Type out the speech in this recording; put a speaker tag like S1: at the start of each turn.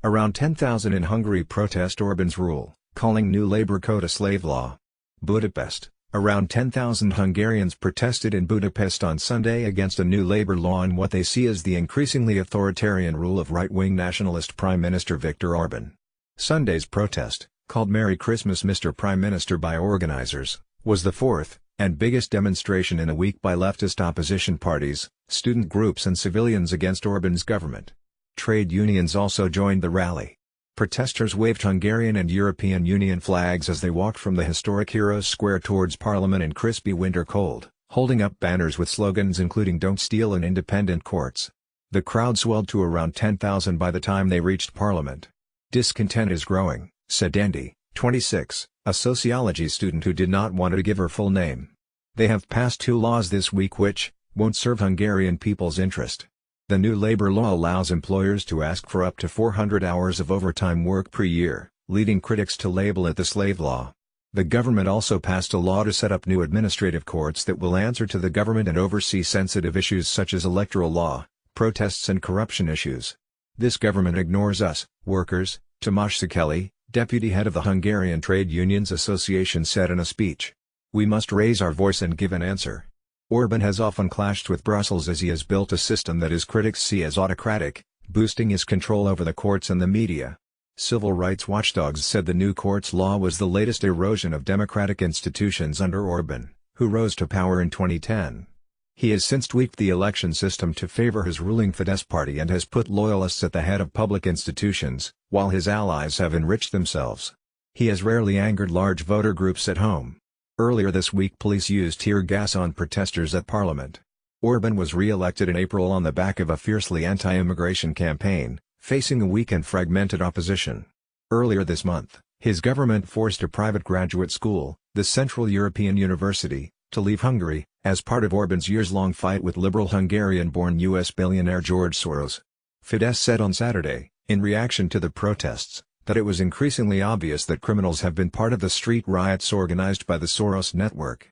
S1: Around 10,000 in Hungary protest Orban's rule, calling new labor code a slave law. Budapest. Around 10,000 Hungarians protested in Budapest on Sunday against a new labor law and what they see as the increasingly authoritarian rule of right-wing nationalist Prime Minister Viktor Orban. Sunday's protest, called Merry Christmas Mr. Prime Minister by organizers, was the fourth, and biggest demonstration in a week by leftist opposition parties, student groups and civilians against Orban's government. Trade unions also joined the rally. Protesters waved Hungarian and European Union flags as they walked from the historic Heroes Square towards Parliament in crispy winter cold, holding up banners with slogans including "Don't Steal" and "Independent Courts." The crowd swelled to around 10,000 by the time they reached Parliament. "Discontent is growing," said Andy, 26, a sociology student who did not want to give her full name. "They have passed 2 laws this week which won't serve Hungarian people's interest." The new labor law allows employers to ask for up to 400 hours of overtime work per year, leading critics to label it the slave law. The government also passed a law to set up new administrative courts that will answer to the government and oversee sensitive issues such as electoral law, protests and corruption issues. "This government ignores us, workers," Tamás Székely, deputy head of the Hungarian Trade Unions Association said in a speech. "We must raise our voice and give an answer." Orban has often clashed with Brussels as he has built a system that his critics see as autocratic, boosting his control over the courts and the media. Civil rights watchdogs said the new courts law was the latest erosion of democratic institutions under Orban, who rose to power in 2010. He has since tweaked the election system to favor his ruling Fidesz party and has put loyalists at the head of public institutions, while his allies have enriched themselves. He has rarely angered large voter groups at home. Earlier this week police used tear gas on protesters at Parliament. Orban was re-elected in April on the back of a fiercely anti-immigration campaign, facing a weak and fragmented opposition. Earlier this month, his government forced a private graduate school, the Central European University, to leave Hungary, as part of Orban's years-long fight with liberal Hungarian-born US billionaire George Soros. Fidesz said on Saturday, in reaction to the protests, that it was increasingly obvious that criminals have been part of the street riots organized by the Soros network.